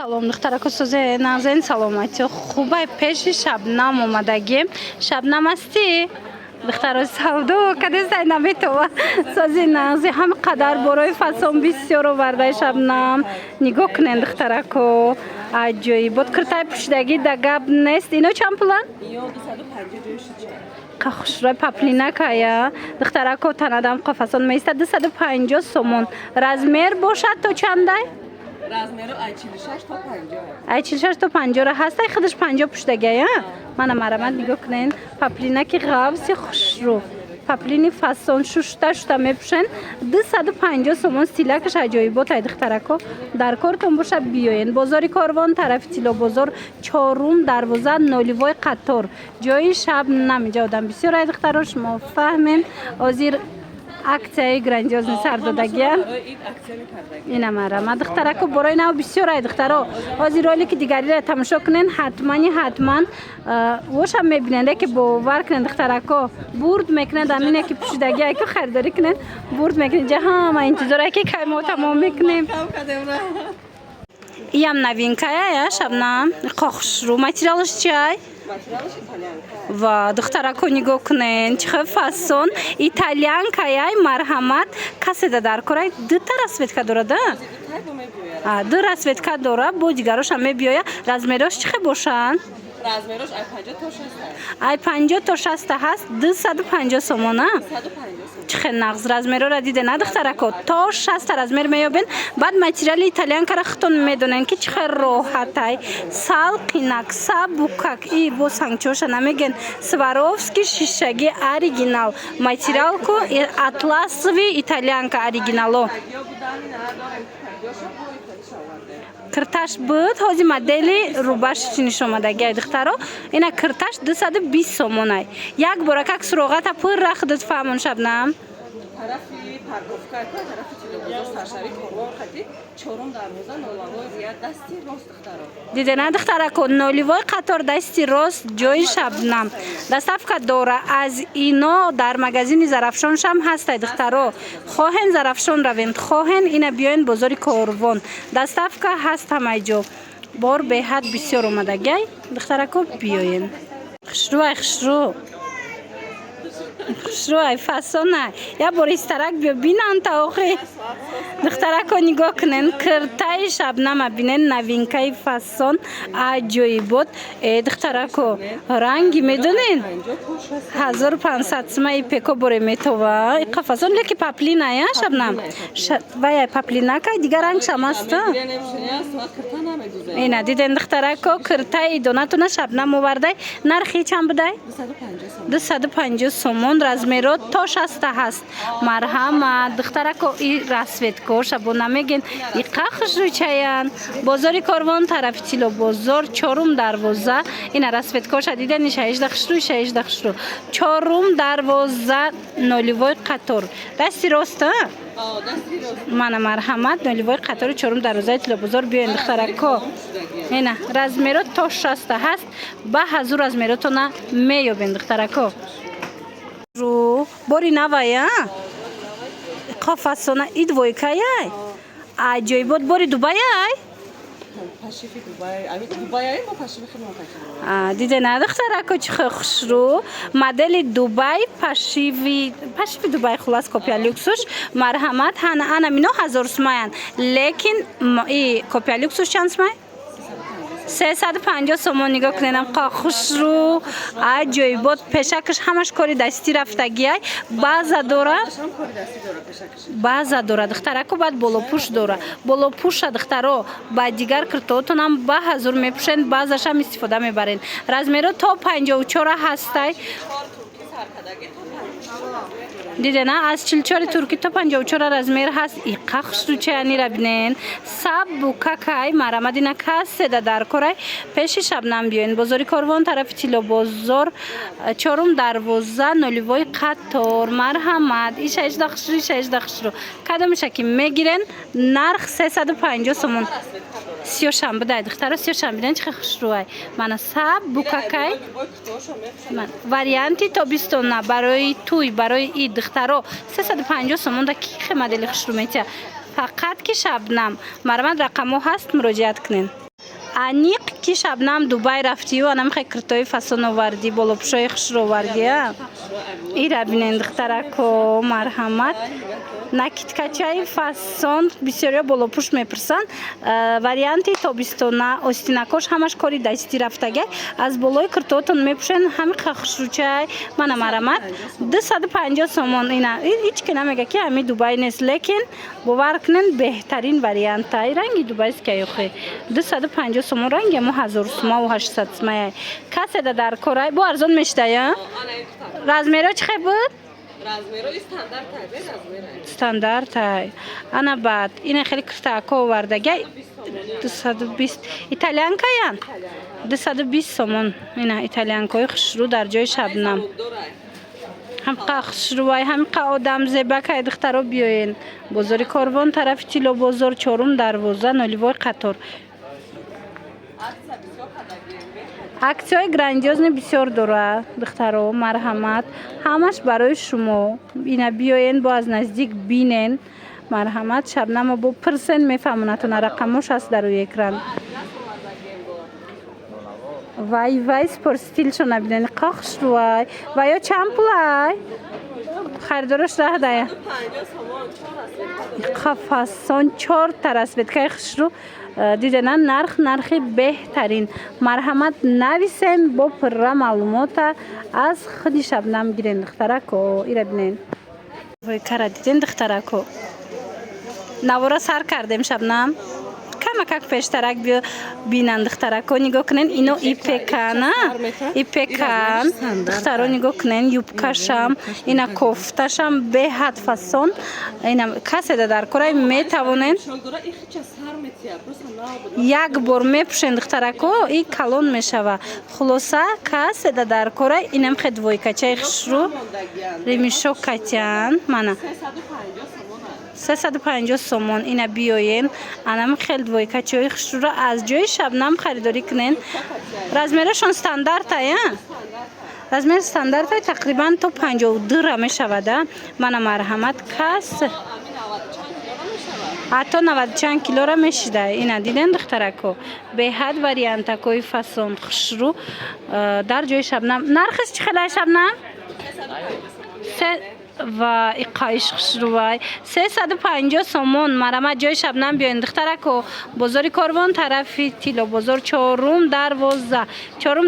салом духтараку сӯзе назен саломати хубай пеши шабнам омадагем. Шабнам ҳастӣ? духтаро савдо кадестай наметова сози нағзи ҳам қадар борои фасон бисёр овардаи шабнам. Нигоҳ кунен духтараку аҷоибот киртай пӯшидаги да гап нест. Ино чанд пулан? хушрӯй паплинакая духтараку танадам қафасон меиста 250 сомон. Размер бошад то чандай? размери ай 46 то 50. ай 46 то 50 ҳастай худаш 50 пуштагая. Мана марамад нигоҳ кунен. Паплинаки ғавси хушрӯ. Паплини фасон шушта мепушен 250 сомон. Стилакаш аҷоибот ай духтараку. Дар кортон боша биёен. Бозори Корвон тарафи Тило бозор 4 дарвоза нолевой қатор. Ҷои шаб намиҷа одам бисёр ай духтаро шумо фаҳмем. Озир аксияи грандиозни сардодагия ина марама духтараку борои нав бисёр ай духтаро. Озир ролики дигариро тамошо кунен ҳатман воша мебинен ки бовар кунен духтараку бурд мекунен амине ки пӯшидагия ки харидорӣ кунен бурд мекунен ҷаҳама интизора ки кай мо тамом мекунем. Иям новинкая шабнам қохушрӯ материалаш чай ва духтараку нигоҳ кунен чихе фасон итальянкаяй марҳамат каседа дар корай дута расветка дорада ду расветка дора бо дигарашам мебиёя. Размерош чихе бошанд? размерош ай 50 то 60 ай 50 то 60 ҳаст 250 сомона. чихе нағз размерора дидена духтараку то 60 размер меёбен. баъд материали итальянкара хутон медонен ки чихе роҳатай салқинак сабукак и бо сангчоша намеген сваровски шишаги оригинал материалку атласови итальянка оригинало кирташ буд ҳози модели рубаши нишомадаги духтаро ина кирташ 220 сомонай. Як боракак суроғата пурра худут фаҳмон шабнам тарафи парковка тарафи телевизор саршави корвон хати 4 дарвоза нолевой рияд дасти рост духтаро дидена духтараку нолевой қатор дасти рост ҷои шабнам доставка дора. аз ино дар магазини зарафшоншам ҳастай духтаро. хоҳен зарафшон равем хоҳен ина биёен бозори Корвон доставка ҳаст ҳамаи ҷо. бор беҳад бисёр омадагай духтараку биёен. хушрӯ хушрӯй фасонай я бор истарак биё бинанта охи духтараку нигоҳ кунен киртаи шабнама бинен новинкаи фасон аҷоибот духтараку ранги медонен 1500 сумаи пеко боре метова қафасон леки паплиная шабнам ваяй паплинакай дигар рангшам аста ина диден духтараку киртаи донатуна шабнам овардай. нархи чанд будай? 250 сомон. размеро то 60 ҳаст. марҳамат духтараку и расветко шабона меген и қахшрӯчаян бозори Корвон тарафи Тило бозор 4 дарвоза ина расветкоша дидени 16 хушрӯ 4 дарвоза нолевой қатор дасти роста мана марҳамат нолевой қатори 4 дарвозаи Тило бозор биёен духтараку ина размеро то 60 ҳаст. ба ҳазур размеротона меёбен духтараку бори навая қафасона и двойкаяй аҷоибот бори дубаяй дидена духтараку чихе хушрӯ модели дубай пашиви дубай хулас копия люксуш марҳамат ана мино 1000 сумаян лекин и копия люксуш чанд сумай 350 сомон. нигоҳ куненам қохушрӯ аҷоибот пешакаш ҳамаш кори дастӣ рафтагиай. база дора духтараку баъд болопӯш дора болопӯша духтаро ба дигар киртоотонам ба ҳазур мепӯшен базашам истифода мебарен. размеро то 54 ҳастай дидена аз 44 турки то 54 размер ҳаст. и қахшрӯчаянира бинен сабукакай марамадина каседа дар корай пеши шабнам биёен бозори Корвон тарафи Тило бозор 4 дарвоза нолевой қатор марҳамат и 16 хушрӯ кадомиша ки мегирен нарх 350 сомон. сиёшам будай духтаро сиёшам бинен чихе хушрӯай мана сабукакай варианти тобистона барои туй барои ид духтаро 350 сомон да ки модели хушрӯ метия фақат ки шабнам марҳамат рақамо ҳаст муроҷиат кунен. аниқ ки шабнам Дубай рафтию анам хай киртои фасон оварди болопушои хушро оварди ира бинен духтарако марҳамат накиткачаи фасон бисёриё болопуш мепурсан варианти тобистона остинакош ҳамаш кори дастӣ рафтагай аз болои киртоотон мепушен ҳамиқа хушручай мана марҳамат 250 сомон ина ҳеч ки намега ки ҳами Дубай нест лекин бовар кунен беҳтарин вариантай ранги дубайст каёхе 250 сомон ранги мо 1000 сума ва 800 сумая каседа дар корай бо арзон мешдая размеро чиқе буд размеро стандарт стандартай ана бад ина хеле киртаако овардагай 220 итальянкаян 220 сомон ина итальянкои хушрӯ дар ҷои шабнам ҳамқа хушрӯвай ҳамқа одам зебакай духтаро биёен бозори корвон тарафи тилло бозор 4 дарвоза ноливой қатор аксияҳои грандиозни бисёр дора духтаро марҳамат ҳамаш барои шумо ина биёен бо аз наздик бинен марҳамат шабнамо бо пирсен мефаҳмонатона рақамош аст дар рӯи экран вай спортстилшо набинани қохшрувай ваё чанд пулай харидорош раҳдая қафасон 4 та расветкаи хушрӯ дидена нархи беҳтарин марҳамат нависен бо пурра маълумота аз худи шабнам гирен духтарако ира бинен войкара диден духтарако навора сар кардем шабнам камакак пештарак бинан духтарако нигоҳ кунен ино ипекана ипекан духтаро нигоҳ кунен юбкашам ина кофташам беҳад фасон ина каседа дар корай метавонен як бор мепушен духтарако и калон мешава хулоса каседа дар корай инам хед двойкачаи хушрӯ ремишок катян мана 350 сомон ина биёен анам хел двойкачаи хушрӯро аз ҷои шабнам харидорӣ кунен размерашон стандартая размер стандартая тақрибан то 52 мешавада мана марҳамат кас ҳатто 90 чанд килора мешида ина диден духтарако беҳад вариантакои фасон хушрӯ дар ҷои шабнам нархис чӣ хелай шабнам ва иқоиш хушрӯвай 350 сомон марҳамат ҷои шабнам биёен духтарако бозори корвон тарафи тилло бозор 4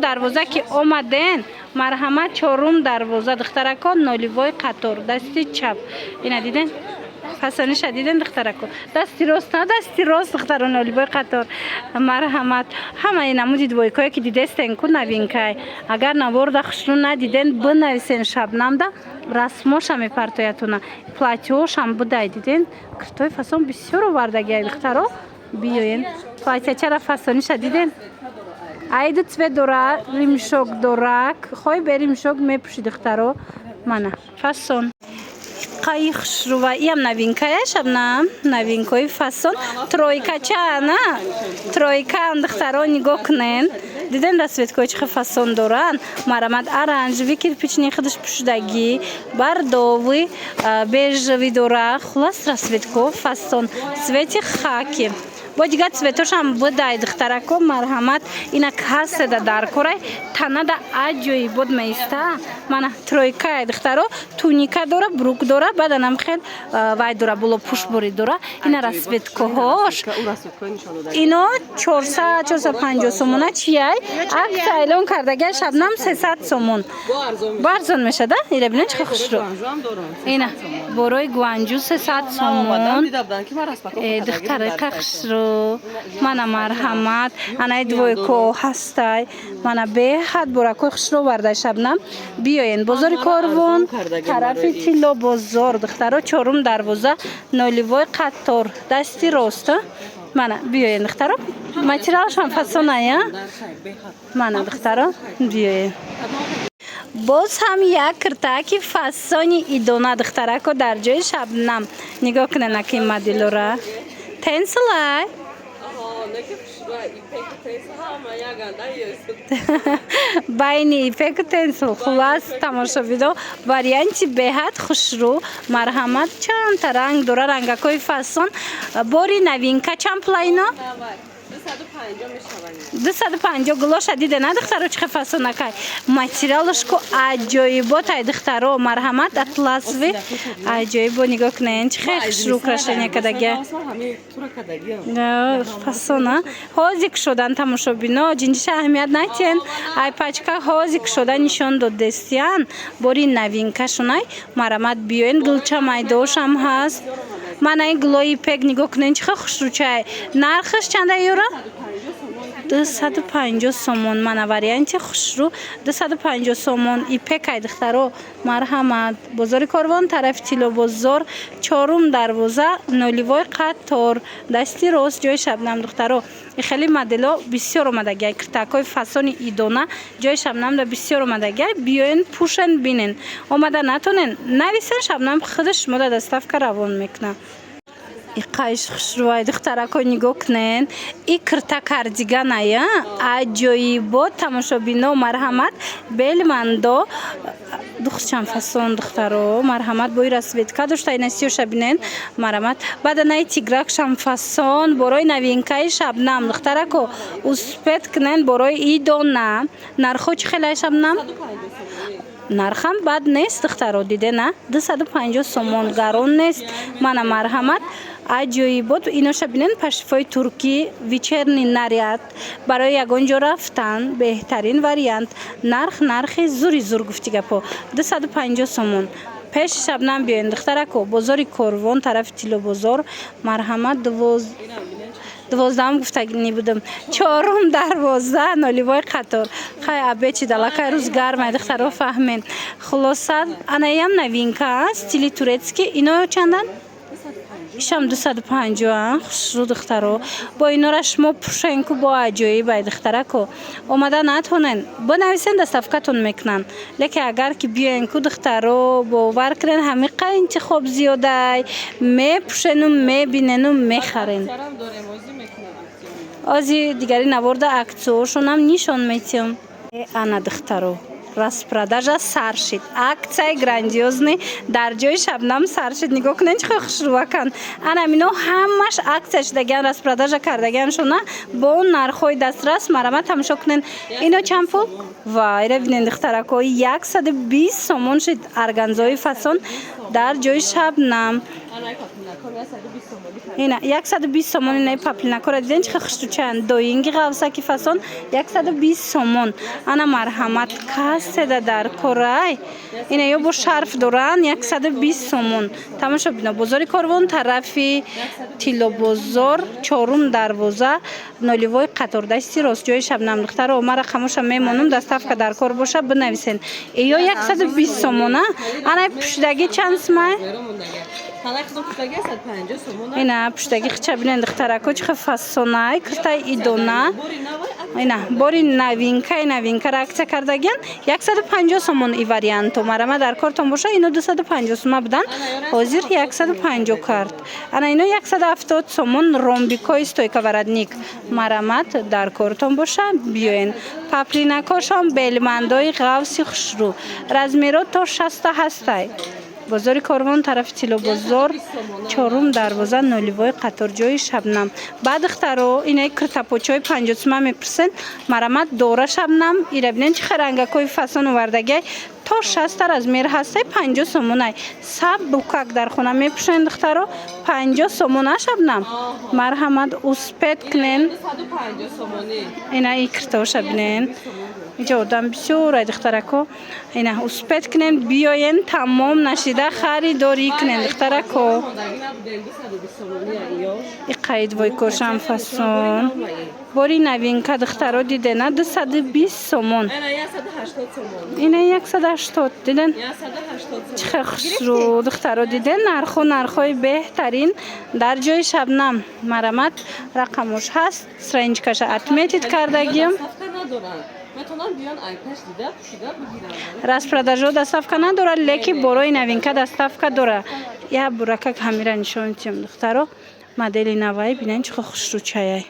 дарвоза ки омаден марҳамат 4 дарвоза духтарако ноливой қатор дасти чап ина диден фасониша диден духтарако дасти рост на дасти рост духтаро ноливой қатор марҳамат ҳамаи намуди двойкое ки дидестен ку новинкай агар наворда хушрӯ надиден бинависен шабнамда расмоша мепартоятона платёшам будай диден киртои фасон бисёр овардагиай духтаро биёен платячара фасониша диден айду цвет дора римшок дорак хоҳи бе римшок мепуши духтаро мана фасон қаи хушрӯва иам новинкая шабнам новинкои фасон тройкачаана тройкаан духтаро нигоҳ кунен диден расветкои чихе фасон доран марҳамат оранжеви кирпични худаш пушдагӣ бардовӣ бежави дора хулас расветко фасон цвети хаки бо дигар цветошам будай духтарако марҳамат ина каседа дар корай танада аҷои буд меиста мана тройкая духтаро туника дора брук дора баданам хел вай дора боло пушбори дора ина расветкоҳош ино 450 сомона чияй аксия эълон кардагиай шабнам 300 сомон бо арзон мешада ира бинен чихе хушрӯ ина борои гуанҷу 300 сомон духтарака хушрӯ мана марҳамат анаи двойко ҳастай мана беҳад боракои хушрӯ вардай шабнам биёен бозори корвон тарафи тилло бозор духтаро 4 дарвоза ноливой қатор дасти рост мана биёен духтаро материалшам фасоная мана духтаро биёен боз ҳам як киртааки фасони идона духтарако дар ҷои шабнам нигоҳ кунен аки моделора тенсилай байни ипеку тенсил хулас тамошобидо варианти беҳад хушрӯ марҳамат чандта ранг дора рангакои фасон бори новинка чанд пулайно 250 мешавад. 250 глоша диде на духтаро чӣ фасонакай материалошко аҷоибот ай духтаро марҳамат атласви аҷоибо нигоҳ кунед чӣ хеле хушрӯ украшения кадаги фасона ҳозик шудан тамошобино ҷинҷиша аҳамият натен ай пачка ҳозик шуда нишон додестиян бори навинкашунай марҳамат биёен гулча майдошам ҳаст манай глои пек нигоҳ кунед чӣ хеле хушрӯчай нархаш чанда юра 250 сомон мана варианти хушрӯ 250 сомон ипекай духтаро марҳамат бозори Корвон тарафи Тилло бозор чорум дарвоза ноливой қатор дасти рост ҷои Шабнам духтаро хеле модело бисёр омадагиай киртакҳои фасони идона ҷои Шабнамда бисёр омадагиай биёен пӯшен бинен омада натонен нависен Шабнам худ шумода доставка равон мекунад иқайш хушрӯай духтарако нигоҳ кунен и кирта кардиганая аҷоибот тамошобино марҳамат белмандо духчам фасон духтаро марҳамат бои расветка дошта ина сиёша бинен марҳамат баданаи тигракшам фасон борои навинкаи Шабнам духтарако успет кунен борои идона нархо чӣ хелай Шабнам нархам бад нест духтаро дидена 250 сомон гарон нест мана марҳамат аҷоибот иноша бинен пашифои туркӣ вечерний наряд барои ягон ҷо рафтан беҳтарин вариант нархи зури зур гуфти гапо 250 сомон пеши Шабнам биёен духтарако бозори Корвон тарафи Тилло бозор марҳамат 12 гуфтагини будам чорум дарвоза ноливой қатор хай абечи далакай рӯз гармай духтаро фаҳмен хулоса анаям новинка стили турецкий ино чандан ишам 250 хушрӯ духтаро бо инора шумо пӯшенку бо аҷоибай духтарако омада натонен бинависен доставкатон мекунан лекин агар ки биёенку духтаро бовар кунен ҳамиқа интихоб зиёдай мепӯшену мебинену мехарен ози дигари наворда аксиошонам нишон метиҳам ана духтаро распродажа саршид аксияи грандиозный дар ҷои Шабнам саршид нигоҳ кунед чӣ хеле хушрӯвакан анам ино ҳамаш аксия шудагиан распродажа кардагианшона бо нархҳои дастрас марҳамат тамошо кунед ино чанд пул вайра бинед духтарако 120 сомон шид арганзои фасон дар ҷои Шабнам ина 120 сомон инаи паплинакора диден чӣ хеле хушрӯчаянд доинги ғавсаки фасон 120 сомон ана марҳамат каседа дар корай ина ё бо шарф доран 120 сомон тамошо бино бозори Корвон тарафи Тилло бозор чорум дарвоза ноливой қатор дасти рост ҷои Шабнам духтаро ма рақамоша мемонам доставка дар кор боша бинависен ё 120 сомона ана пӯшидаги чанд сомай ина пӯштаги хича бинен духтарако чӣ хеле фасонай киртаи идона ина бори навинкара аксия кардагиан 150 сомон и варианто марама дар кортон боша ино 250 сомон будан ҳозир 150 кард ана ино 170 сомон ромбикои стойка воротник марамат дар кортон боша биёен паплинакошон белмандои ғавси хушрӯ размеро то 60 ҳастай бозори Корвон тарафи Тилло бозор чорум дарвоза ноливой қатор ҷои Шабнам баъд духтаро инаи киртапочаи 50 сомон мепурсен марамат дора Шабнам ира бинен чӣ хеле рангакои фасон овардагиай то 60 размер ҳастай 50 сомонай саб букак дар хона мепӯшен духтаро 50 сомона Шабнам марҳамат успет кунен инаи киртаоша бинен инҷа одам бисёрай духтарако ина успет кунен биёен тамом нашида харидорӣ кунен духтарако иқаид войкошам фасон бори новинка духтаро дидена 220 сомон ина 180 диден чӣ хеле хушрӯ духтаро диден нархҳои беҳтарин дар ҷои Шабнам марамат рақамош ҳаст страничкаша отметит кардагиам распродажа доставка надорад лекин борои новинка доставка дора я буракак ҳамира нишон дитем духтаро модели наваи бинен чӣ хеле хушрӯчаяй